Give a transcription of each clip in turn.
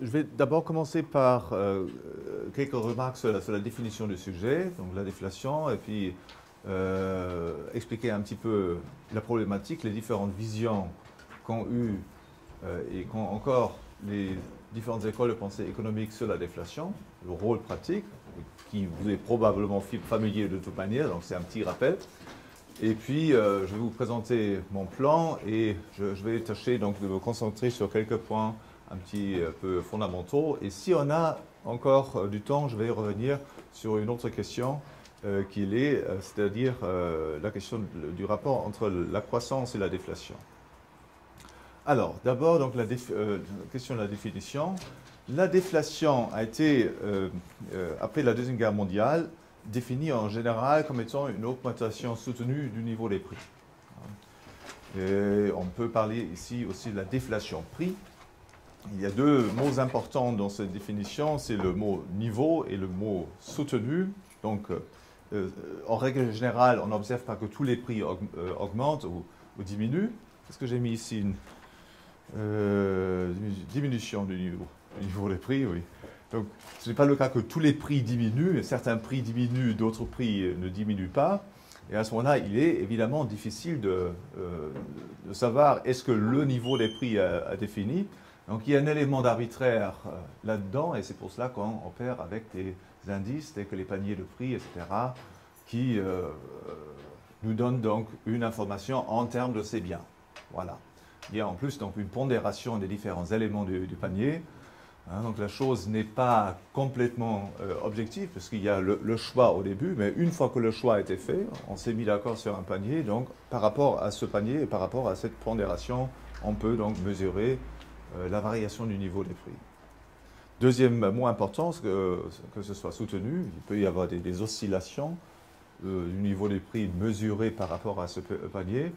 je vais d'abord commencer par quelques remarques sur la définition du sujet, donc la déflation, et puis expliquer un petit peu la problématique, les différentes visions qu'ont eues et qu'ont encore les différentes écoles de pensée économique sur la déflation, le rôle pratique, qui vous est probablement familier de toute manière, donc c'est un petit rappel. Et puis, je vais vous présenter mon plan et je vais tâcher donc de me concentrer sur quelques points un petit peu fondamentaux. Et si on a encore du temps, je vais revenir sur une autre question c'est-à-dire la question du rapport entre la croissance et la déflation. Alors, d'abord, donc la question de la définition. La déflation a été, après la Deuxième Guerre mondiale, définie en général comme étant une augmentation soutenue du niveau des prix. Et on peut parler ici aussi de la déflation prix. Il y a deux mots importants dans cette définition, c'est le mot niveau et le mot soutenu. Donc, en règle générale, on n'observe pas que tous les prix augmentent ou diminuent. Est-ce que j'ai mis ici une diminution du niveau des prix? Oui. Donc, ce n'est pas le cas que tous les prix diminuent, certains prix diminuent, d'autres prix ne diminuent pas. Et à ce moment-là, il est évidemment difficile de savoir est-ce que le niveau des prix a défini. Donc, il y a un élément d'arbitraire là-dedans, et c'est pour cela qu'on opère avec des indices tels que les paniers de prix, etc., qui nous donnent donc une information en termes de ces biens. Voilà. Il y a en plus donc une pondération des différents éléments du panier. Donc la chose n'est pas complètement objective, parce qu'il y a le choix au début, mais une fois que le choix a été fait, on s'est mis d'accord sur un panier, donc par rapport à ce panier et par rapport à cette pondération, on peut donc mesurer la variation du niveau des prix. Deuxième mot important, que ce soit soutenu, il peut y avoir des oscillations du niveau des prix mesuré par rapport à ce panier,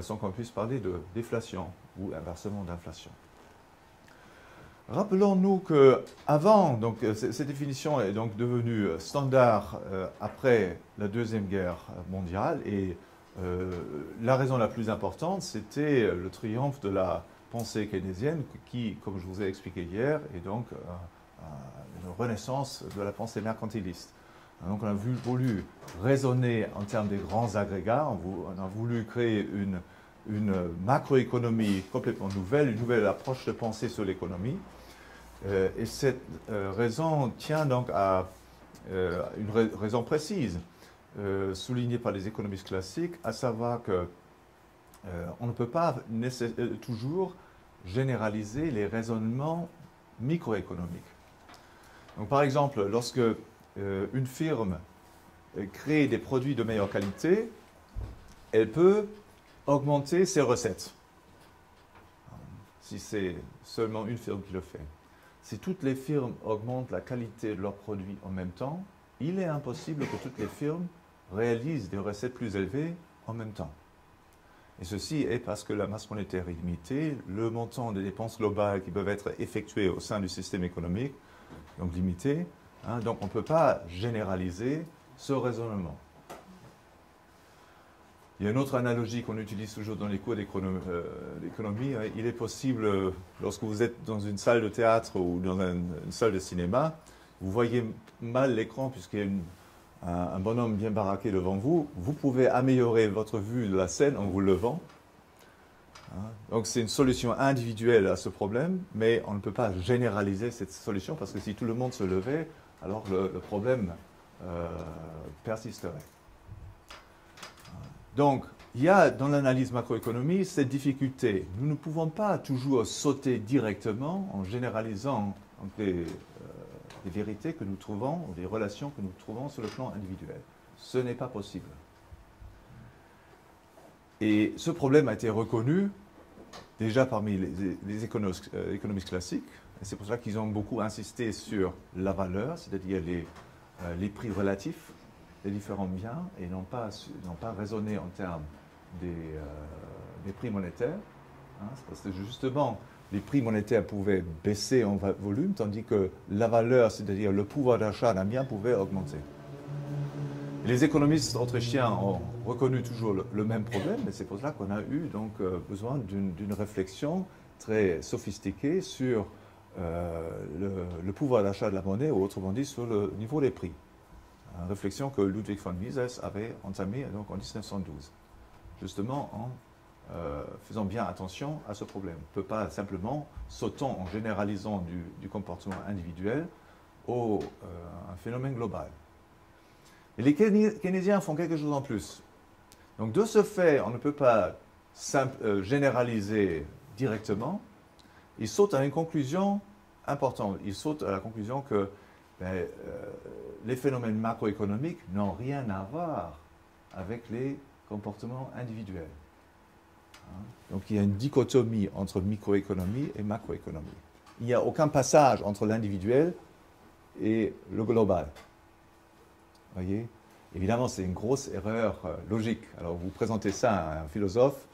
sans qu'on puisse parler de déflation ou inversement d'inflation. Rappelons-nous qu'avant, donc cette définition est donc devenue standard après la Deuxième Guerre mondiale, et la raison la plus importante, c'était le triomphe de la pensée keynésienne qui, comme je vous ai expliqué hier, est donc une renaissance de la pensée mercantiliste. Donc on a voulu raisonner en termes des grands agrégats, on a voulu créer une macroéconomie complètement nouvelle, une nouvelle approche de pensée sur l'économie. Et cette raison tient donc à une raison précise, soulignée par les économistes classiques, à savoir que on ne peut pas toujours généraliser les raisonnements microéconomiques. Donc, par exemple, lorsque une firme crée des produits de meilleure qualité, elle peut augmenter ses recettes, si c'est seulement une firme qui le fait. Si toutes les firmes augmentent la qualité de leurs produits en même temps, il est impossible que toutes les firmes réalisent des recettes plus élevées en même temps. Et ceci est parce que la masse monétaire est limitée, le montant des dépenses globales qui peuvent être effectuées au sein du système économique, donc limité. Donc on ne peut pas généraliser ce raisonnement. Il y a une autre analogie qu'on utilise toujours dans les cours d'économie. Il est possible, lorsque vous êtes dans une salle de théâtre ou dans une salle de cinéma, vous voyez mal l'écran puisqu'il y a un bonhomme bien baraqué devant vous. Vous pouvez améliorer votre vue de la scène en vous levant. Donc c'est une solution individuelle à ce problème, mais on ne peut pas généraliser cette solution parce que si tout le monde se levait, alors le problème persisterait. Donc, il y a dans l'analyse macroéconomie cette difficulté. Nous ne pouvons pas toujours sauter directement en généralisant des vérités que nous trouvons, des relations que nous trouvons sur le plan individuel. Ce n'est pas possible. Et ce problème a été reconnu déjà parmi les économistes classiques. C'est pour cela qu'ils ont beaucoup insisté sur la valeur, c'est-à-dire les prix relatifs des différents biens, et n'ont pas raisonné en termes des prix monétaires. Parce que justement, les prix monétaires pouvaient baisser en volume, tandis que la valeur, c'est-à-dire le pouvoir d'achat d'un bien, pouvait augmenter. Les économistes autrichiens ont reconnu toujours le même problème, et c'est pour cela qu'on a eu donc besoin d'une réflexion très sophistiquée sur le pouvoir d'achat de la monnaie, ou autrement dit sur le niveau des prix. Une réflexion que Ludwig von Mises avait entamée donc en 1912, justement en faisant bien attention à ce problème. On ne peut pas simplement, sautant en généralisant du comportement individuel au un phénomène global. Et les keynésiens font quelque chose en plus. Donc de ce fait, on ne peut pas généraliser directement. Ils sautent à une conclusion importante. Ils sautent à la conclusion que les phénomènes macroéconomiques n'ont rien à voir avec les comportements individuels. Donc il y a une dichotomie entre microéconomie et macroéconomie. Il n'y a aucun passage entre l'individuel et le global. Vous voyez? Évidemment, c'est une grosse erreur logique. Alors vous présentez ça à un philosophe,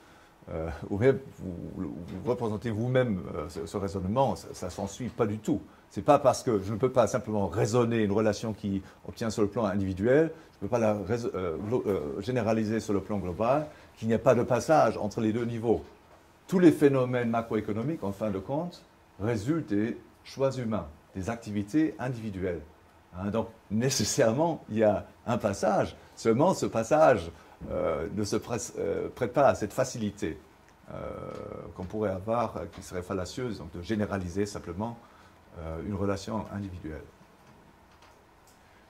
ou même vous représentez vous-même ce raisonnement, ça ne s'ensuit pas du tout. Ce n'est pas parce que je ne peux pas simplement raisonner une relation qui obtient sur le plan individuel, je ne peux pas la généraliser sur le plan global, qu'il n'y a pas de passage entre les deux niveaux. Tous les phénomènes macroéconomiques, en fin de compte, résultent des choix humains, des activités individuelles. Donc, nécessairement, il y a un passage. Seulement, ce passage ne se prête pas à cette facilité qu'on pourrait avoir, qui serait fallacieuse, donc de généraliser simplement une relation individuelle.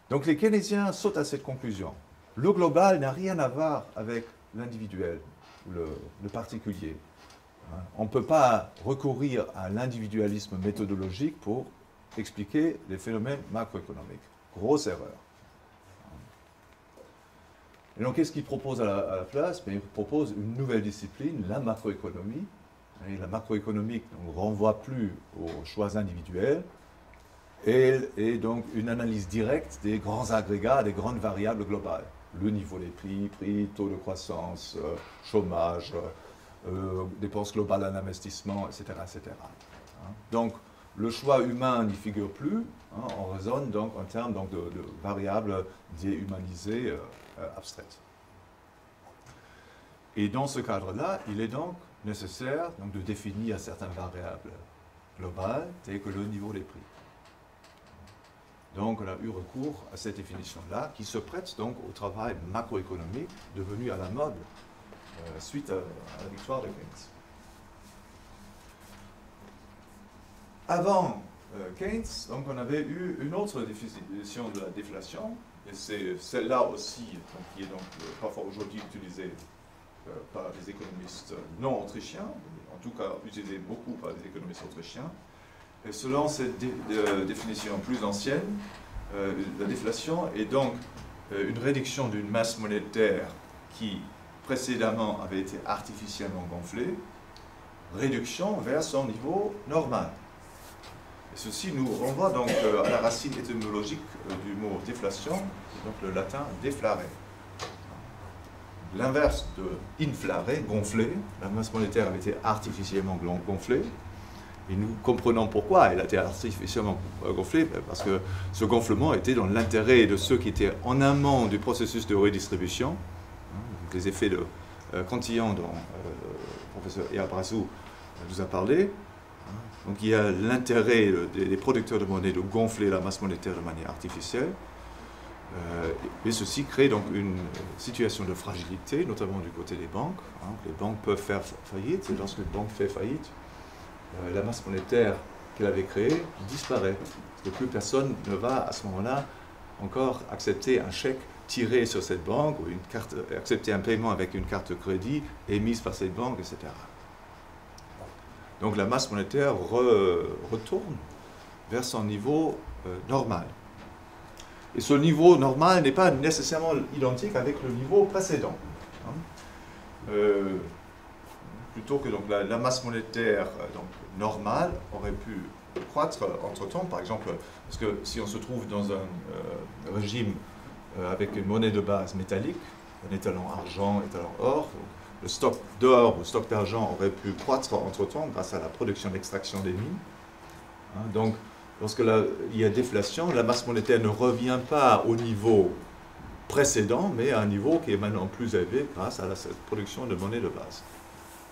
Donc, les keynésiens sautent à cette conclusion. Le global n'a rien à voir avec l'individuel, le particulier. On ne peut pas recourir à l'individualisme méthodologique pour expliquer les phénomènes macroéconomiques. Grosse erreur. Et donc, qu'est-ce qu'il propose à la place? Il propose une nouvelle discipline, la macroéconomie. Et la macroéconomique ne renvoie plus aux choix individuels, et donc une analyse directe des grands agrégats, des grandes variables globales. Le niveau des prix, taux de croissance, chômage, dépenses globales en investissement, etc. etc. Donc, le choix humain n'y figure plus, on raisonne donc en termes donc, de variables déhumanisées, abstraites. Et dans ce cadre-là, il est donc nécessaire donc, de définir certaines variables globales, telles que le niveau des prix. Donc on a eu recours à cette définition-là, qui se prête donc au travail macroéconomique devenu à la mode suite à la victoire de Keynes. Avant Keynes, donc, on avait eu une autre définition de la déflation, et c'est celle-là aussi, donc, qui est donc parfois aujourd'hui utilisée par les économistes non autrichiens, en tout cas utilisée beaucoup par les économistes autrichiens. Et selon cette définition plus ancienne, la déflation est donc une réduction d'une masse monétaire qui précédemment avait été artificiellement gonflée, réduction vers son niveau normal. Et ceci nous renvoie donc à la racine étymologique du mot déflation, donc le latin deflare. L'inverse de inflare, gonfler, la masse monétaire avait été artificiellement gonflée, et nous comprenons pourquoi elle a été artificiellement gonflée, parce que ce gonflement était dans l'intérêt de ceux qui étaient en amont du processus de redistribution, les effets de Cantillon dont le professeur Eabrazu nous a parlé. Donc il y a l'intérêt des producteurs de monnaie de gonfler la masse monétaire de manière artificielle, et ceci crée donc une situation de fragilité, notamment du côté des banques. Les banques peuvent faire faillite, et lorsqu'une banque fait faillite, la masse monétaire qu'elle avait créée disparaît, parce que plus personne ne va à ce moment-là encore accepter un chèque tiré sur cette banque, ou accepter un paiement avec une carte de crédit émise par cette banque, etc. Donc la masse monétaire retourne vers son niveau normal. Et ce niveau normal n'est pas nécessairement identique avec le niveau précédent. Plutôt que donc, la masse monétaire donc, normale aurait pu croître entre-temps, par exemple, parce que si on se trouve dans un régime avec une monnaie de base métallique, un étalon argent, étalon or, donc, le stock d'or ou le stock d'argent aurait pu croître entre-temps grâce à la production d'extraction des mines. Donc, lorsque il y a déflation, la masse monétaire ne revient pas au niveau précédent, mais à un niveau qui est maintenant plus élevé grâce à la production de monnaie de base,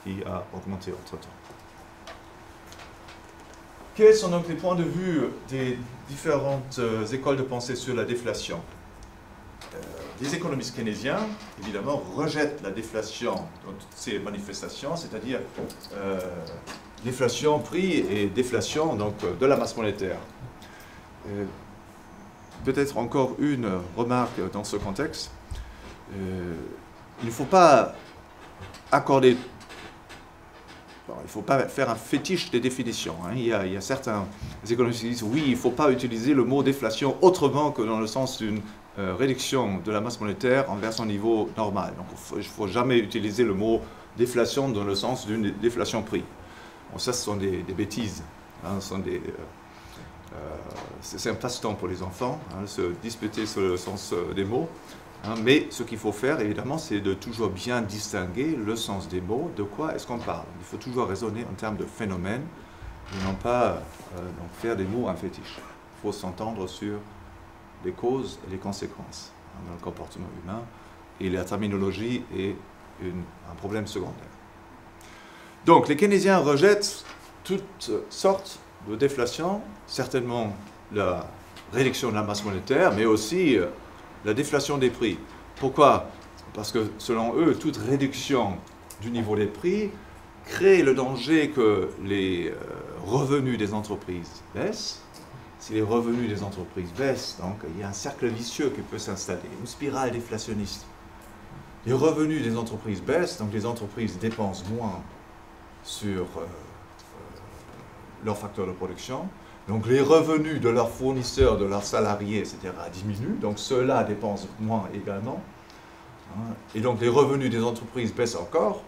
qui a augmenté entre-temps. Quels sont donc les points de vue des différentes écoles de pensée sur la déflation? Les économistes keynésiens, évidemment, rejettent la déflation dans toutes ces manifestations, c'est-à-dire déflation prix et déflation donc, de la masse monétaire. Peut-être encore une remarque dans ce contexte. Il ne faut pas accorder... Bon, il ne faut pas faire un fétiche des définitions. Hein. Il y a certains économistes qui disent oui, il ne faut pas utiliser le mot déflation autrement que dans le sens d'une réduction de la masse monétaire envers son niveau normal. Donc il ne faut jamais utiliser le mot déflation dans le sens d'une déflation prix. Bon, ça, ce sont des bêtises. Hein, c'est un passe-temps pour les enfants, hein, se disputer sur le sens des mots. Hein, mais ce qu'il faut faire, évidemment, c'est de toujours bien distinguer le sens des mots, de quoi est-ce qu'on parle. Il faut toujours raisonner en termes de phénomènes, et non pas donc faire des mots un fétiche. Il faut s'entendre sur les causes et les conséquences hein, dans le comportement humain, et la terminologie est un problème secondaire. Donc, les keynésiens rejettent toutes sortes de déflation, certainement la réduction de la masse monétaire, mais aussi la déflation des prix. Pourquoi? Parce que selon eux, toute réduction du niveau des prix crée le danger que les revenus des entreprises baissent. Si les revenus des entreprises baissent, donc il y a un cercle vicieux qui peut s'installer, une spirale déflationniste. Les revenus des entreprises baissent, donc les entreprises dépensent moins sur leurs facteurs de production. Donc les revenus de leurs fournisseurs, de leurs salariés, etc. diminuent, donc ceux-là dépensent moins également. Hein, et donc les revenus des entreprises baissent encore,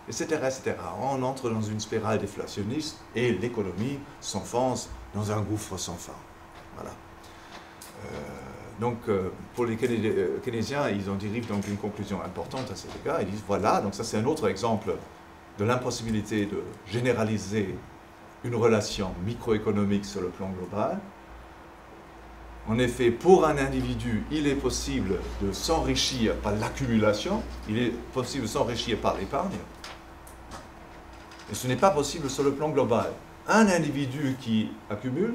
etc., etc. On entre dans une spirale déflationniste et l'économie s'enfonce dans un gouffre sans fin. Voilà. Donc pour les keynésiens, ils en dérivent donc une conclusion importante à cet égard. Ils disent voilà, donc ça c'est un autre exemple de l'impossibilité de généraliser une relation microéconomique sur le plan global. En effet, pour un individu, il est possible de s'enrichir par l'accumulation, il est possible de s'enrichir par l'épargne, et ce n'est pas possible sur le plan global. Un individu qui accumule,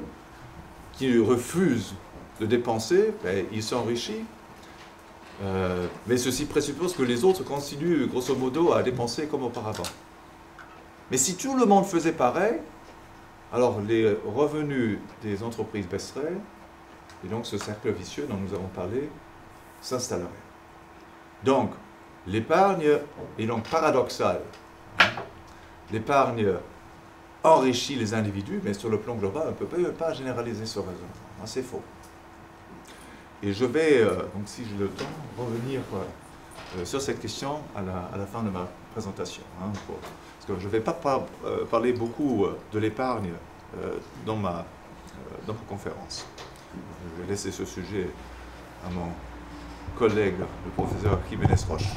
qui refuse de dépenser, ben, il s'enrichit, mais ceci présuppose que les autres continuent grosso modo à dépenser comme auparavant. Mais si tout le monde faisait pareil, alors les revenus des entreprises baisseraient, et donc ce cercle vicieux dont nous avons parlé s'installerait. Donc, l'épargne est donc paradoxale. L'épargne enrichit les individus, mais sur le plan global, on ne peut pas généraliser ce raisonnement. C'est faux. Et je vais, donc si j'ai le temps, revenir sur cette question à la fin de ma présentation. Hein, parce que je ne vais pas parler beaucoup de l'épargne dans ma conférence. Je vais laisser ce sujet à mon collègue, le professeur Jiménez Roche.